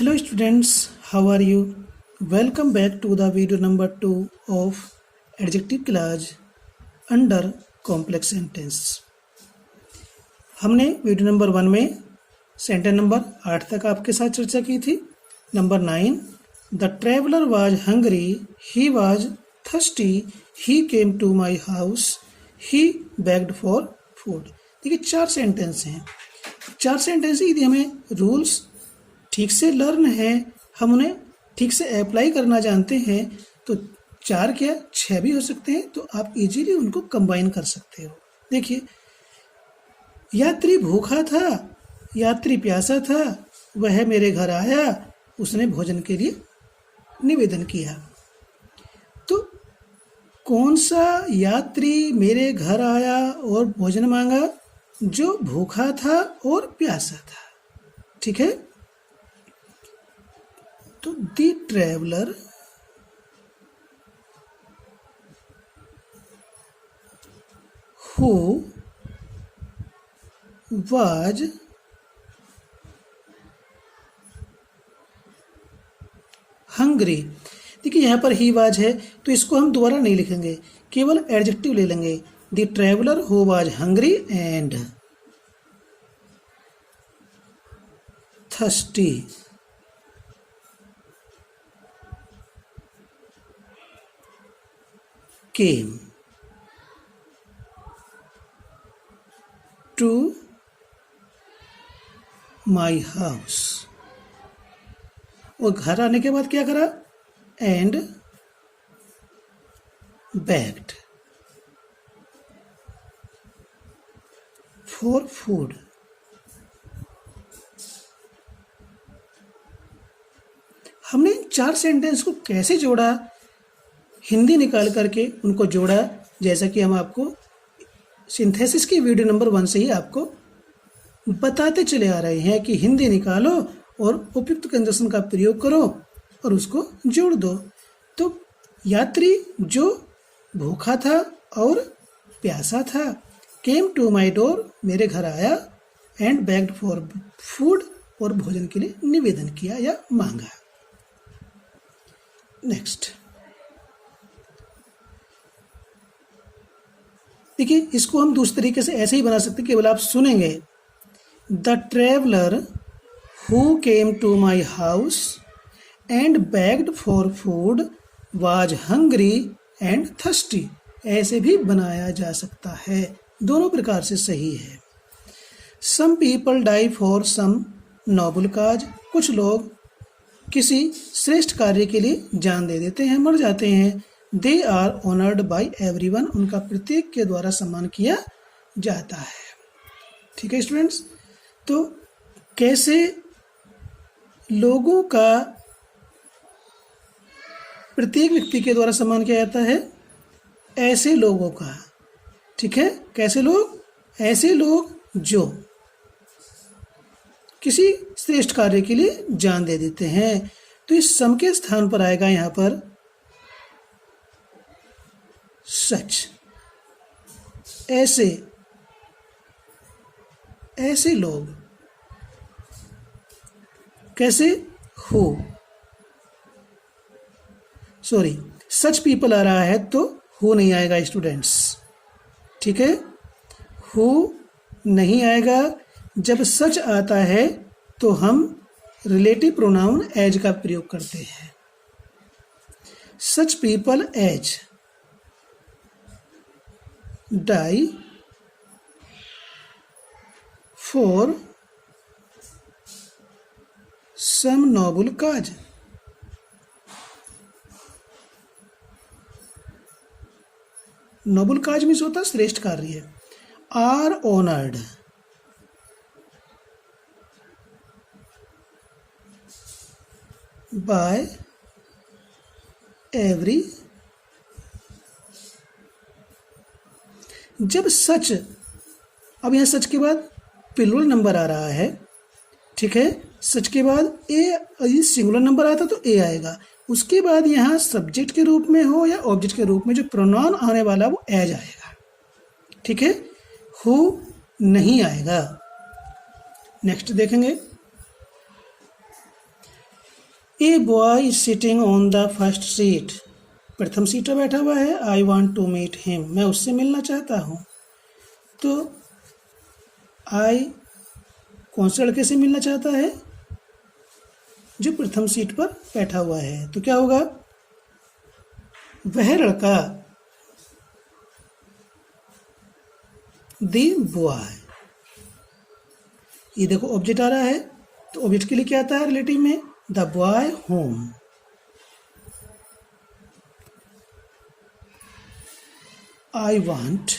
Hello students, how are you? Welcome back to the video number 2 of adjective clause under complex sentence. हमने video number 1 में sentence number 8 तक आपके साथ चर्चा की थी. Number 9, the traveller was hungry, he was thirsty, he came to my house, he begged for food. देखिए 4 sentence हैं. 4 सेंटेंस यदि हमें रूल्स ठीक से लर्न है, हम उन्हें ठीक से अप्लाई करना जानते हैं तो 4 क्या 6 भी हो सकते हैं. तो आप इजीली उनको कंबाइन कर सकते हो. देखिए, यात्री भूखा था, यात्री प्यासा था, वह मेरे घर आया, उसने भोजन के लिए निवेदन किया. तो कौन सा यात्री मेरे घर आया और भोजन मांगा? जो भूखा था और प्यासा था. ठीक है. तो the traveller who was hungry. देखिए यहाँ पर ही वाज है तो इसको हम दोबारा नहीं लिखेंगे, केवल एडजेक्टिव ले लेंगे. The traveller who was hungry and thirsty came to my house. और घर आने के बाद क्या करा? And begged for food. हमने इन 4 सेंटेंस को कैसे जोड़ा? हिंदी निकाल करके उनको जोड़ा, जैसा कि हम आपको सिंथेसिस की वीडियो नंबर 1 से ही आपको बताते चले आ रहे हैं कि हिंदी निकालो और उपयुक्त कंजक्शन का प्रयोग करो और उसको जोड़ दो. तो यात्री जो भूखा था और प्यासा था, केम टू माई डोर, मेरे घर आया, एंड बेग्ड फॉर फूड, और भोजन के लिए निवेदन किया या मांगा. नेक्स्ट देखिए, इसको हम दूसरे तरीके से ऐसे ही बना सकते, केवल आप सुनेंगे. The traveller who came to my house and begged for food was hungry and thirsty. ऐसे भी बनाया जा सकता है, दोनों प्रकार से सही है. Some people die for some noble cause. कुछ लोग किसी श्रेष्ठ कार्य के लिए जान दे देते हैं, मर जाते हैं. They are honoured by everyone. उनका प्रत्येक के द्वारा सम्मान किया जाता है. ठीक है स्टूडेंट्स. तो कैसे लोगों का प्रत्येक व्यक्ति के द्वारा सम्मान किया जाता है? ऐसे लोगों का. ठीक है. कैसे लोग? ऐसे लोग जो किसी श्रेष्ठ कार्य के लिए जान दे देते हैं. तो इस सम के स्थान पर आएगा यहाँ पर सच. ऐसे, ऐसे लोग. कैसे? हु, सॉरी, सच पीपल आ रहा है तो हु नहीं आएगा स्टूडेंट्स. ठीक है. हु नहीं आएगा. जब सच आता है तो हम रिलेटिव प्रोनाउन एज का प्रयोग करते हैं. Such people as die for some noble cause. Noble cause means होता श्रेष्ठ कार्य. Are honoured by every. जब सच, अब यहाँ सच के बाद प्लूरल नंबर आ रहा है. ठीक है. सच के बाद ए, सिंगुलर नंबर आता तो ए आएगा. उसके बाद यहाँ सब्जेक्ट के रूप में हो या ऑब्जेक्ट के रूप में जो प्रोनाउन आने वाला वो एज आएगा. ठीक है. हु नहीं आएगा. नेक्स्ट देखेंगे. A boy is sitting on the first seat, प्रथम सीट पर बैठा हुआ है। I want to meet him, मैं उससे मिलना चाहता हूँ। तो आई कौन से लड़के से मिलना चाहता है? जो प्रथम सीट पर बैठा हुआ है। तो क्या होगा? वह लड़का, द बॉय। ये देखो ऑब्जेक्ट आ रहा है, तो ऑब्जेक्ट के लिए क्या आता है रिलेटिव में? The boy home. I want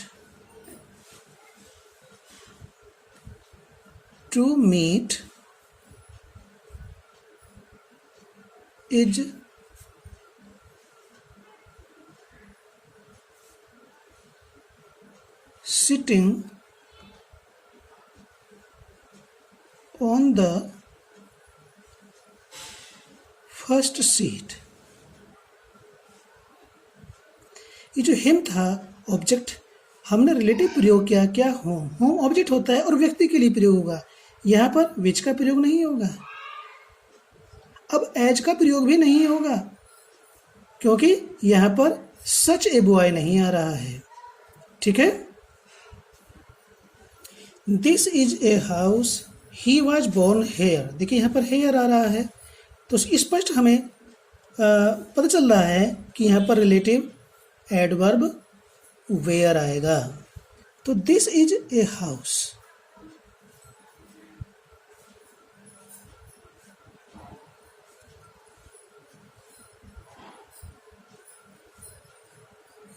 to meet is sitting on the first seat। ये जो हिम था ऑब्जेक्ट, हमने रिलेटिव प्रयोग किया। क्या? होम। होम ऑब्जेक्ट होता है और व्यक्ति के लिए प्रयोग होगा। यहाँ पर विच का प्रयोग नहीं होगा। अब एज का प्रयोग भी नहीं होगा, क्योंकि यहाँ पर सच ए बॉय नहीं आ रहा है। ठीक है। This is a house, he was born here. देखिए यहाँ पर हेयर आ रहा है, तो स्पष्ट हमें पता चल रहा है कि यहाँ पर रिलेटिव एडवर्ब वेयर आएगा। तो this is a house.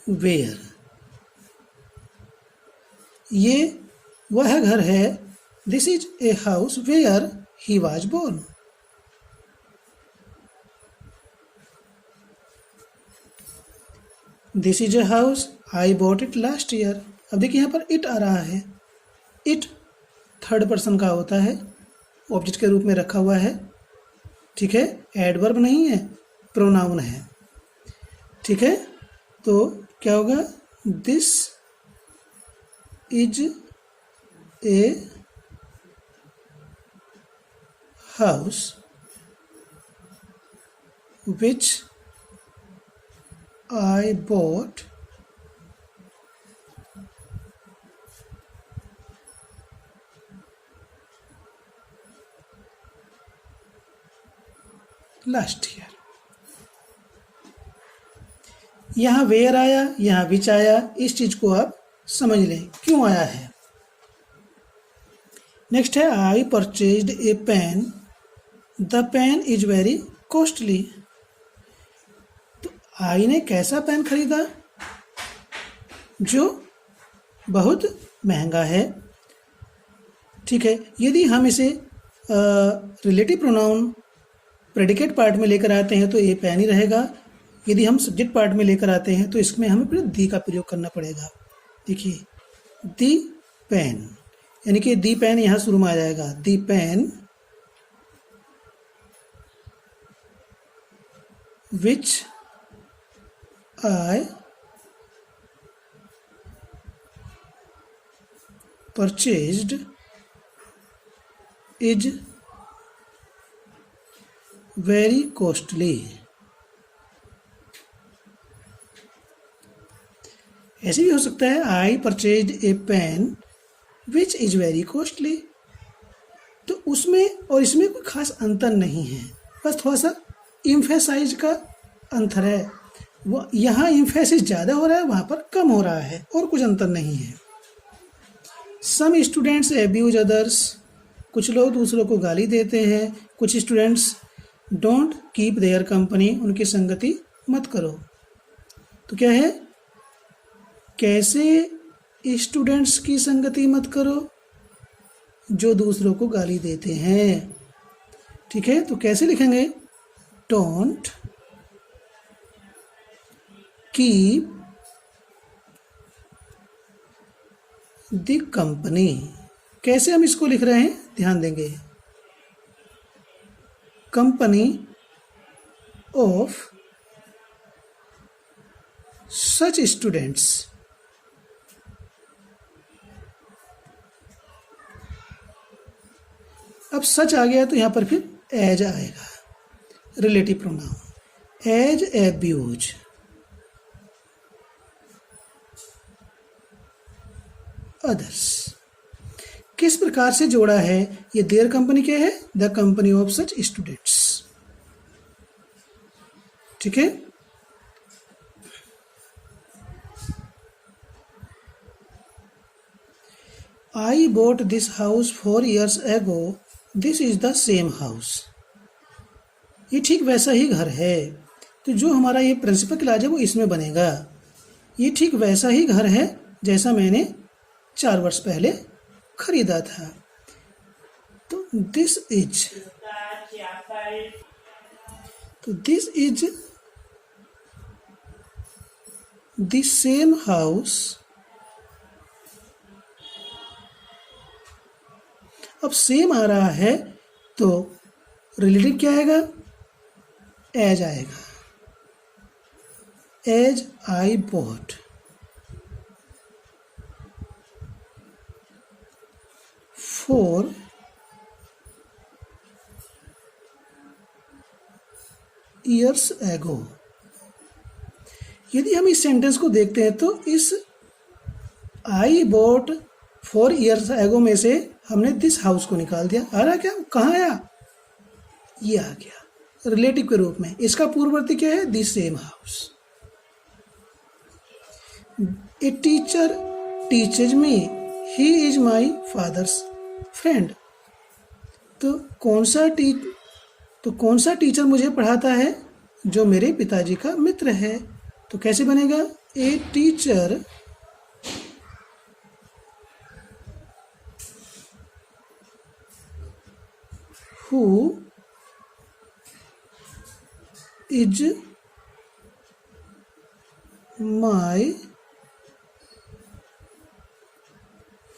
Where, ये वह घर है। This is a house where he was born. This is a house I bought it last year. अब देखिए यहाँ पर इट आ रहा है। इट थर्ड पर्सन का होता है, ऑब्जेक्ट के रूप में रखा हुआ है। ठीक है, एडवर्ब नहीं है, प्रोनाउन है। ठीक है, तो क्या होगा? This is a house which I bought last year। यहाँ वेयर आया, यहाँ विच आया। इस चीज को आप समझ लें क्यों आया है। नेक्स्ट है I purchased a pen, the pen is very costly. I ने कैसा पेन खरीदा? जो बहुत महंगा है। ठीक है, यदि हम इसे रिलेटिव प्रोनाउन प्रेडिकेट पार्ट में लेकर आते हैं तो ये पेन ही रहेगा। यदि हम सब्जेक्ट पार्ट में लेकर आते हैं तो इसमें हमें फिर दी का प्रयोग करना पड़ेगा। देखिए, दी पेन, यानी कि दी पेन यहाँ शुरू में आ जाएगा। The pen which I purchased is very costly। ऐसे भी हो सकता है I purchased a pen which is very costly। तो उसमें और इसमें कोई खास अंतर नहीं है, बस थोड़ा सा इम्फेसाइज का अंतर है। वो यहाँ इम्फेसिस ज़्यादा हो रहा है, वहाँ पर कम हो रहा है, और कुछ अंतर नहीं है। सम स्टूडेंट्स एब्यूज अदर्स, कुछ लोग दूसरों को गाली देते हैं। कुछ students don't keep their company, उनकी संगति मत करो। तो क्या है? कैसे स्टूडेंट्स की संगति मत करो? जो दूसरों को गाली देते हैं। ठीक है, तो कैसे लिखेंगे? Don't keep the company. कैसे हम इसको लिख रहे हैं, ध्यान देंगे। Company of such students. अब सच आ गया तो यहां पर फिर एज आएगा। Relative pronoun as, abuse. Others किस प्रकार से जोड़ा है? ये देयर कंपनी क्या है? The company of such students. ठीक है। I bought this house 4 years ago. This is the same house. ये ठीक वैसा ही घर है। तो जो हमारा ये प्रिंसिपल क्लॉज है वो इसमें बनेगा। ये ठीक वैसा ही घर है जैसा मैंने 4 वर्ष पहले खरीदा था। तो this is the same house. अब सेम आ रहा है तो रिलेटिव क्या आएगा? एज आएगा। As I bought. Four years ago. यदि हम इस सेंटेंस को देखते हैं तो इस आई बॉट 4 ईयर्स एगो में से हमने दिस हाउस को निकाल दिया। आ रहा क्या? कहाँ आया? ये आ गया रिलेटिव के रूप में। इसका पूर्ववर्ती क्या है? This same house. A teacher teaches me, he is my father's friend. तो कौन सा टीचर मुझे पढ़ाता है? जो मेरे पिताजी का मित्र है। तो कैसे बनेगा? A teacher who is my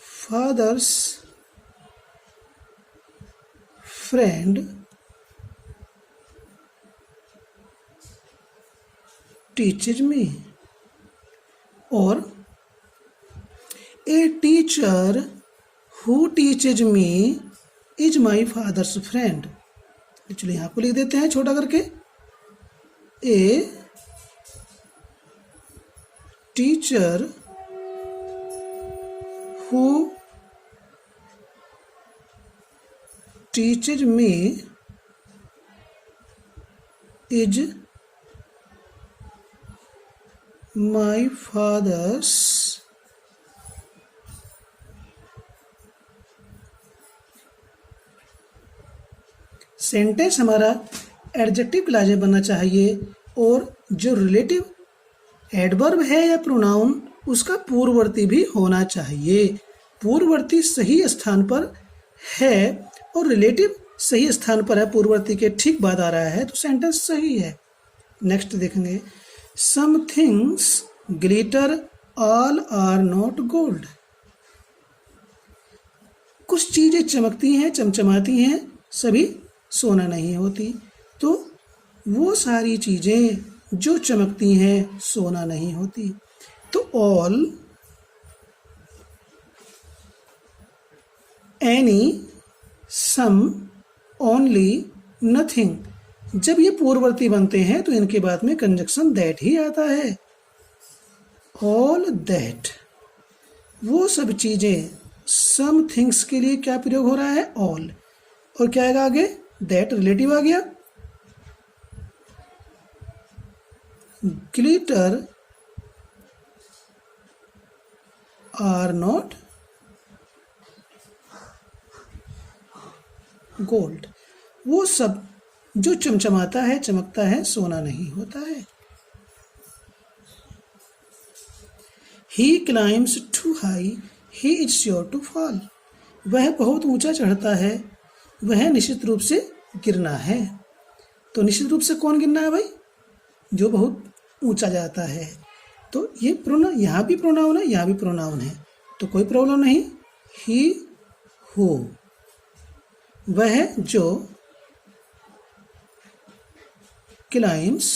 father's friend teaches me। और a teacher who teaches me is my father's friend. चलिए यहाँ को लिख देते हैं छोटा करके। A teacher who teaches me is my father's sentence हमारा एडजेक्टिव क्लॉज बनना चाहिए और जो रिलेटिव एडवर्ब है या प्रोनाउन उसका पूर्ववर्ती भी होना चाहिए। पूर्ववर्ती सही स्थान पर है और रिलेटिव सही स्थान पर है, पूर्ववर्ती के ठीक बाद आ रहा है तो सेंटेंस सही है। नेक्स्ट देखेंगे। Some things glitter, all are not gold. कुछ चीजें चमकती हैं, चमचमाती हैं, सभी सोना नहीं होती। तो वो सारी चीजें जो चमकती हैं सोना नहीं होती। तो ऑल, एनी, सम, ओनली, नथिंग। जब ये पूर्ववर्ती बनते हैं तो इनके बाद में कंजक्शन दैट ही आता है। ऑल दैट, वो सब चीजें। सम थिंग्स के लिए क्या प्रयोग हो रहा है? ऑल। और क्या आएगा आगे? दैट रिलेटिव आ गया। Glitter are not gold. वो सब जो चमचमाता है, चमकता है, सोना नहीं होता है। He climbs to high, he is sure to fall. वह बहुत ऊंचा चढ़ता है, वह निश्चित रूप से गिरना है। तो निश्चित रूप से कौन गिरना है भाई? जो बहुत ऊंचा जाता है। तो ये प्रोनाउन, यहाँ भी प्रोनाउन है, यहाँ भी प्रोनाउन है, तो कोई प्रॉब्लम नहीं। ही हु, वह जो climbs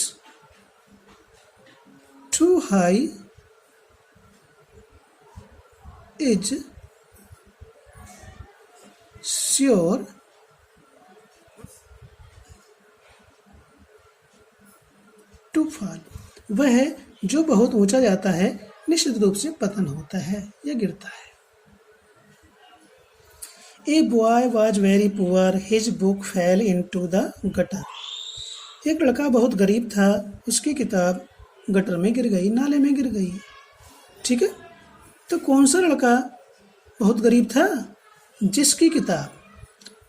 to high is sure to fall, वह है जो बहुत ऊंचा जाता है निश्चित रूप से पतन होता है या गिरता है। A boy was very poor, his book fell into the gutter. एक लड़का बहुत गरीब था, उसकी किताब गटर में गिर गई, नाले में गिर गई। ठीक है, तो कौन सा लड़का बहुत गरीब था? जिसकी किताब,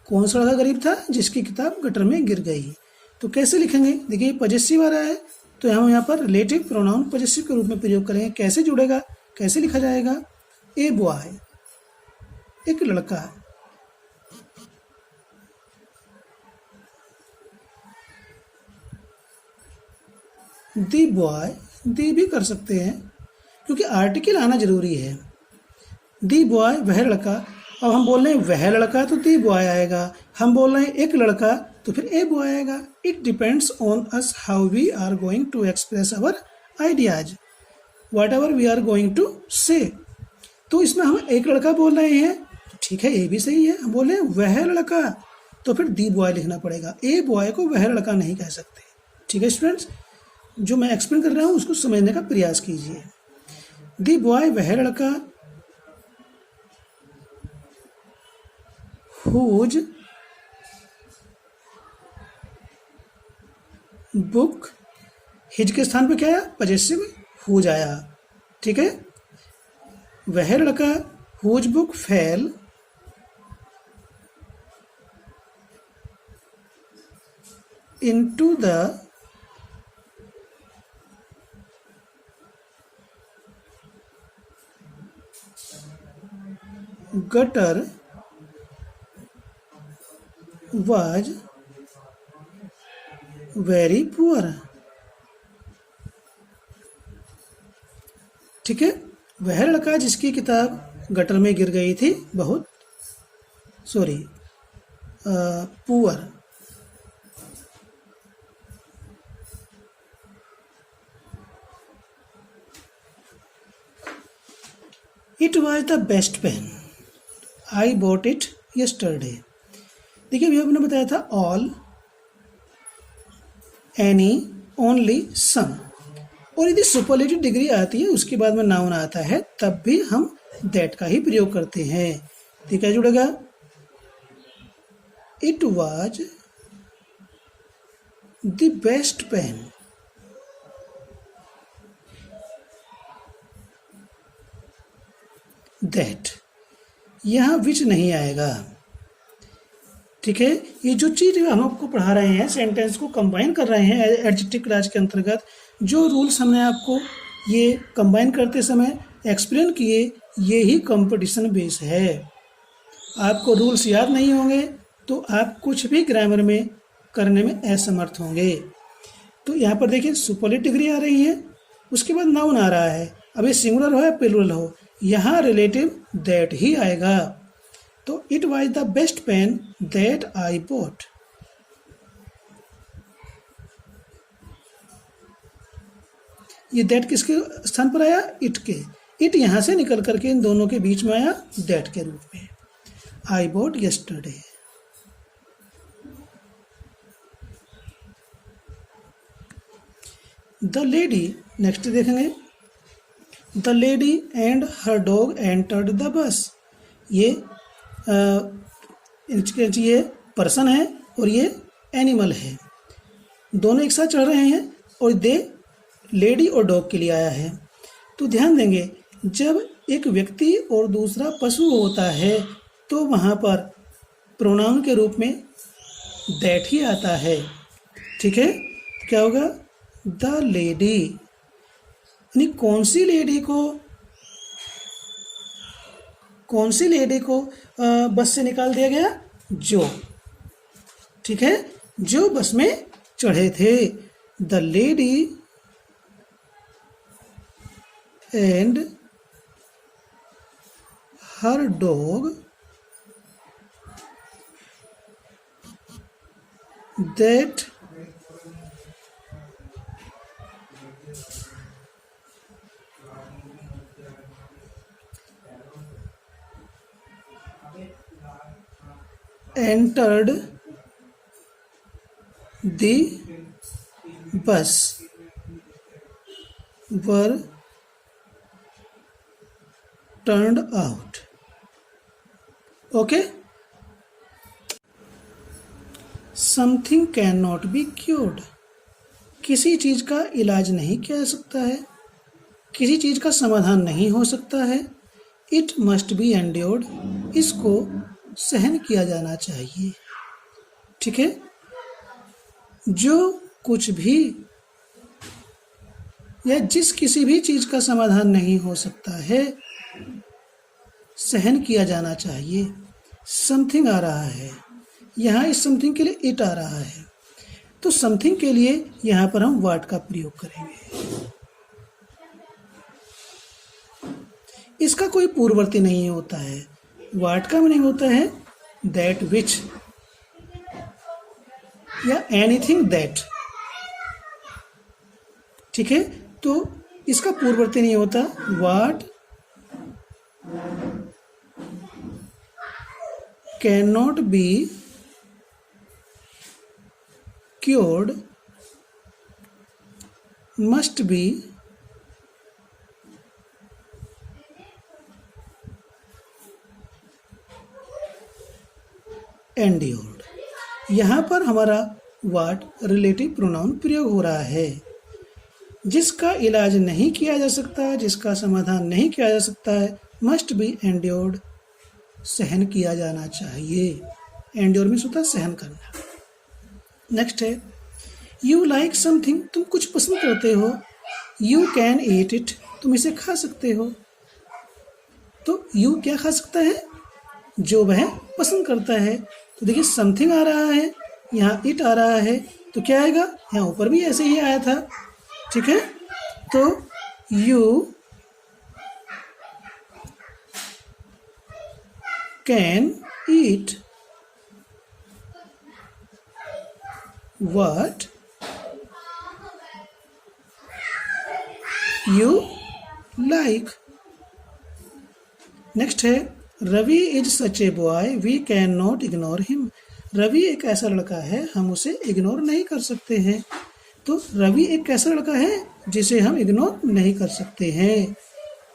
कौन सा लड़का गरीब था? जिसकी किताब गटर में गिर गई। तो कैसे लिखेंगे? देखिए पॉजेसिव आ रहा है, तो हम यहाँ पर रिलेटिव प्रोनाउन पॉजेसिव के रूप में प्रयोग करेंगे। कैसे जुड़ेगा, कैसे लिखा जाएगा? ए बॉय, एक लड़का, दी बॉय, दी भी कर सकते हैं क्योंकि आर्टिकल आना जरूरी है। दी बॉय, वह लड़का। अब हम बोल रहे हैं वह लड़का तो दी बॉय आएगा, हम बोल रहे हैं एक लड़का तो फिर ए बॉय आएगा। It depends on us how we are going to express our ideas, whatever we are going to say. तो इसमें हम एक लड़का बोल रहे हैं, ठीक है, ए भी सही है। हम बोल रहे हैं वह लड़का, तो फिर दी बॉय लिखना पड़ेगा। ए बॉय को वह लड़का नहीं कह सकते। ठीक है स्टूडेंट्स, जो मैं एक्सप्लेन कर रहा हूँ उसको समझने का प्रयास कीजिए। दी बॉय, वह लड़का, हुज बुक, हिज के स्थान पे क्या आया? पॉजेसिव हुज आया। ठीक है, वह लड़का whose book fell into the gutter was very poor। ठीक है, वह लड़का जिसकी किताब गटर में गिर गई थी, बहुत poor. It was the best pen, I bought it yesterday. देखिए अभी आपने बताया था ऑल, एनी, ओनली, सम, और यदि सुपरलेटिव डिग्री आती है उसके बाद में नाउन आता है तब भी हम दैट का ही प्रयोग करते हैं। तो क्या जुड़ेगा? It was the best pen, that. यहाँ विच नहीं आएगा। ठीक है, ये जो चीज हम आपको पढ़ा रहे हैं, सेंटेंस को कंबाइन कर रहे हैं एडजेक्टिव क्लॉज के अंतर्गत, जो रूल्स हमने आपको ये कंबाइन करते समय एक्सप्लेन किए, ये ही कंपटीशन बेस है। आपको रूल्स याद नहीं होंगे तो आप कुछ भी ग्रामर में करने में असमर्थ होंगे। तो यहाँ पर देखिए सुपरलेटिव डिग्री आ रही है, उसके बाद नाउन आ रहा है। अब ये सिंगुलर हो या प्लूरल हो, यहाँ रिलेटिव दैट ही आएगा। तो it was the best pen that I bought. ये दैट किसके स्थान पर आया? इट के। इट यहां से निकल करके इन दोनों के बीच में आया दैट के रूप में। I bought yesterday. The lady, next देखेंगे, the lady and her dog entered the bus. ये ये पर्सन है और ये एनिमल है, दोनों एक साथ चढ़ रहे हैं और दे लेडी और डॉग के लिए आया है। तो ध्यान देंगे, जब एक व्यक्ति और दूसरा पशु होता है तो वहाँ पर प्रोनाउन के रूप में दैट ही आता है। ठीक है, क्या होगा? द लेडी, यानी कौन सी लेडी को बस से निकाल दिया गया? जो। ठीक है, जो बस में चढ़े थे। The lady and her dog that entered the bus। were turned out. Okay? Something cannot be cured. किसी चीज का इलाज नहीं किया जा सकता है, किसी चीज का समाधान नहीं हो सकता है. It must be endured. इसको सहन किया जाना चाहिए. ठीक है. जो कुछ भी या जिस किसी भी चीज का समाधान नहीं हो सकता है, सहन किया जाना चाहिए. समथिंग आ रहा है, यहाँ इस समथिंग के लिए इट आ रहा है, तो समथिंग के लिए यहाँ पर हम व्हाट का प्रयोग करेंगे. इसका कोई पूर्ववर्ती नहीं होता है. व्हाट का मीनिंग होता है दैट विच या एनीथिंग दैट. ठीक है. तो इसका पूर्ववर्ती नहीं होता. What can not be cured must be endured. यहाँ पर हमारा what रिलेटिव प्रोनाउन प्रयोग हो रहा है. जिसका इलाज नहीं किया जा सकता, जिसका समाधान नहीं किया जा सकता है, मस्ट बी एंड्योर्ड. सहन किया जाना चाहिए. एंड्योर मीन्स होता है सहन करना. नेक्स्ट है यू लाइक समथिंग. तुम कुछ पसंद करते हो. You can eat it. तुम इसे खा सकते हो. तो यू क्या खा सकता है? जो वह पसंद करता है. तो देखिए समथिंग आ रहा है, यहाँ इट आ रहा है, तो क्या आएगा? यहाँ ऊपर भी ऐसे ही आया था. ठीक है. तो you can eat what you like. Next है Ravi is such a boy we can not ignore him. Ravi एक ऐसा लड़का है, हम उसे इग्नोर नहीं कर सकते हैं. तो रवि एक ऐसा लड़का है जिसे हम इग्नोर नहीं कर सकते हैं.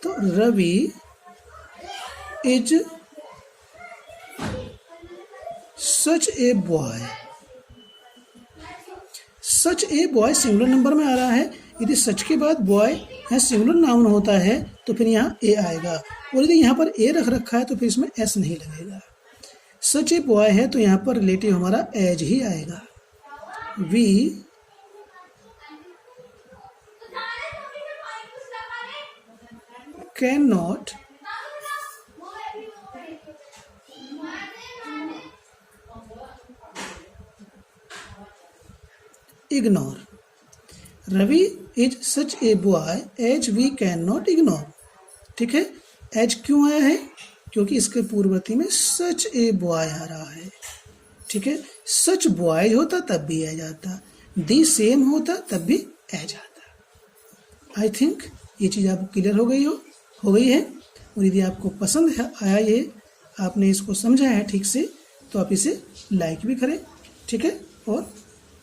तो Ravi is such a boy. Such a boy singular number में आ रहा है. यदि सच के बाद बॉय यहाँ सिंगुलर नाउन होता है तो फिर यहाँ ए आएगा, और यदि यहाँ पर ए रख रखा है तो फिर इसमें एस नहीं लगेगा. सच ए बॉय है तो यहाँ पर रिलेटिव हमारा एज ही आएगा. We can not ignore. Ravi is such a boy as we can not ignore. ठीक है. एज क्यों आया है? क्योंकि इसके पूर्ववर्ती में सच ए बॉय आ रहा है. ठीक है. सच बॉय होता तब भी एज आता, दी सेम होता तब भी एज आता. आई थिंक ये चीज़ आपको क्लियर हो गई है. और यदि आपको पसंद है आया ये, आपने इसको समझा है ठीक से, तो आप इसे लाइक भी करें. ठीक है. और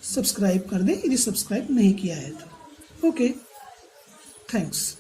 सब्सक्राइब कर दें यदि सब्सक्राइब नहीं किया है तो. Okay, thanks.